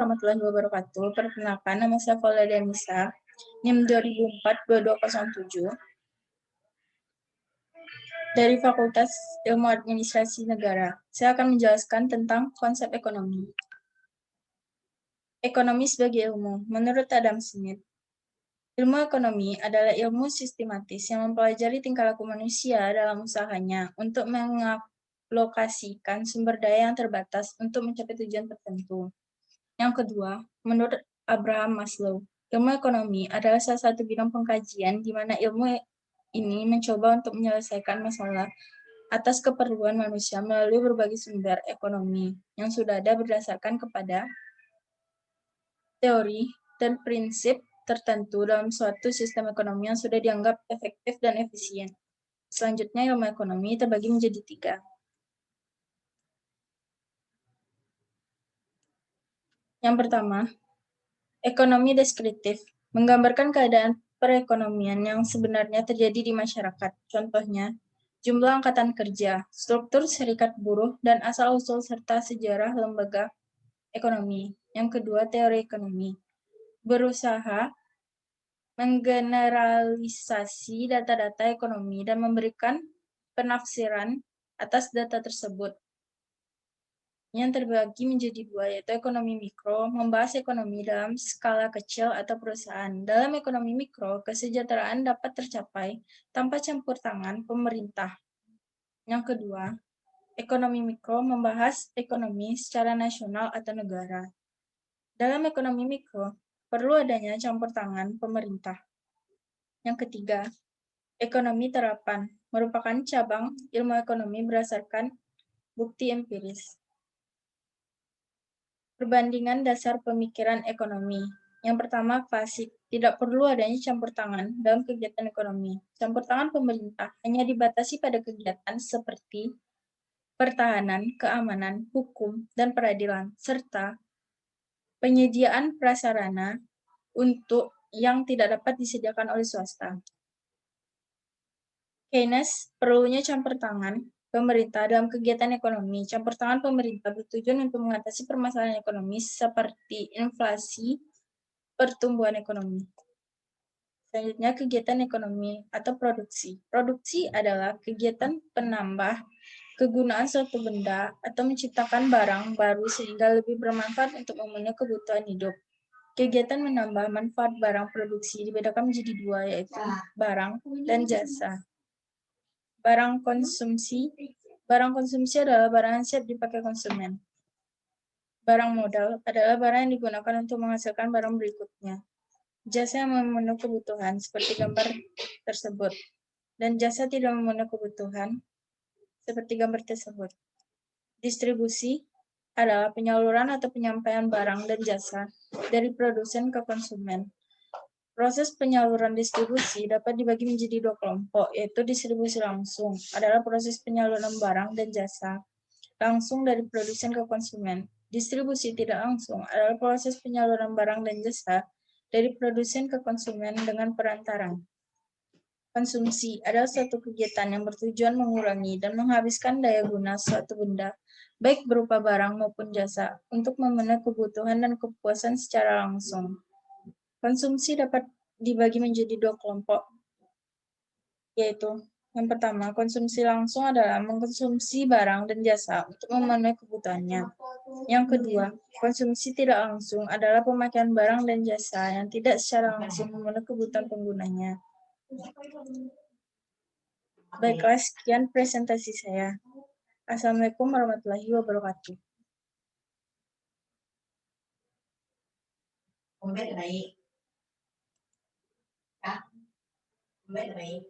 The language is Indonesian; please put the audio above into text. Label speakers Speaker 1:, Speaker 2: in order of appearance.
Speaker 1: Warahmatullahi wabarakatuh. Perkenalkan, nama saya Paula Denisa, NIM 2004-2207, dari Fakultas Ilmu Administrasi Negara. Saya akan menjelaskan tentang konsep ekonomi. Ekonomi sebagai ilmu. Menurut Adam Smith, ilmu ekonomi adalah ilmu sistematis yang mempelajari tingkah laku manusia dalam usahanya untuk mengalokasikan sumber daya yang terbatas untuk mencapai tujuan tertentu. Yang kedua, menurut Abraham Maslow, ilmu ekonomi adalah salah satu bidang pengkajian di mana ilmu ini mencoba untuk menyelesaikan masalah atas keperluan manusia melalui berbagai sumber ekonomi yang sudah ada berdasarkan kepada teori dan prinsip tertentu dalam suatu sistem ekonomi yang sudah dianggap efektif dan efisien. Selanjutnya, ilmu ekonomi terbagi menjadi 3. Yang pertama, ekonomi deskriptif, menggambarkan keadaan perekonomian yang sebenarnya terjadi di masyarakat. Contohnya, jumlah angkatan kerja, struktur serikat buruh, dan asal-usul serta sejarah lembaga ekonomi. Yang kedua, teori ekonomi, berusaha menggeneralisasi data-data ekonomi dan memberikan penafsiran atas data tersebut, yang terbagi menjadi 2, yaitu ekonomi mikro, membahas ekonomi dalam skala kecil atau perusahaan. Dalam ekonomi mikro, kesejahteraan dapat tercapai tanpa campur tangan pemerintah. Yang kedua, ekonomi mikro membahas ekonomi secara nasional atau negara. Dalam ekonomi mikro, perlu adanya campur tangan pemerintah. Yang ketiga, ekonomi terapan merupakan cabang ilmu ekonomi berdasarkan bukti empiris. Perbandingan dasar pemikiran ekonomi. Yang pertama, klasik. Tidak perlu adanya campur tangan dalam kegiatan ekonomi. Campur tangan pemerintah hanya dibatasi pada kegiatan seperti pertahanan, keamanan, hukum, dan peradilan, serta penyediaan prasarana untuk yang tidak dapat disediakan oleh swasta. Keynes perlunya campur tangan pemerintah dalam kegiatan ekonomi. Campur tangan pemerintah bertujuan untuk mengatasi permasalahan ekonomi seperti inflasi, pertumbuhan ekonomi. Selanjutnya, kegiatan ekonomi atau produksi. Produksi adalah kegiatan penambah kegunaan suatu benda atau menciptakan barang baru sehingga lebih bermanfaat untuk memenuhi kebutuhan hidup. Kegiatan menambah manfaat barang produksi dibedakan menjadi 2, yaitu barang dan jasa. Barang konsumsi adalah barang yang siap dipakai konsumen. Barang modal adalah barang yang digunakan untuk menghasilkan barang berikutnya. Jasa yang memenuhi kebutuhan seperti gambar tersebut, dan jasa tidak memenuhi kebutuhan seperti gambar tersebut. Distribusi adalah penyaluran atau penyampaian barang dan jasa dari produsen ke konsumen. Proses penyaluran distribusi dapat dibagi menjadi 2 kelompok, yaitu distribusi langsung adalah proses penyaluran barang dan jasa langsung dari produsen ke konsumen. Distribusi tidak langsung adalah proses penyaluran barang dan jasa dari produsen ke konsumen dengan perantara. Konsumsi adalah suatu kegiatan yang bertujuan mengurangi dan menghabiskan daya guna suatu benda, baik berupa barang maupun jasa, untuk memenuhi kebutuhan dan kepuasan secara langsung. Konsumsi dapat dibagi menjadi 2 kelompok, yaitu yang pertama, konsumsi langsung adalah mengkonsumsi barang dan jasa untuk memenuhi kebutuhannya. Yang kedua, konsumsi tidak langsung adalah pemakaian barang dan jasa yang tidak secara langsung memenuhi kebutuhan penggunanya. Baiklah, sekian presentasi saya. Assalamualaikum warahmatullahi wabarakatuh.
Speaker 2: Không biết ở đây. Không biết ở đây.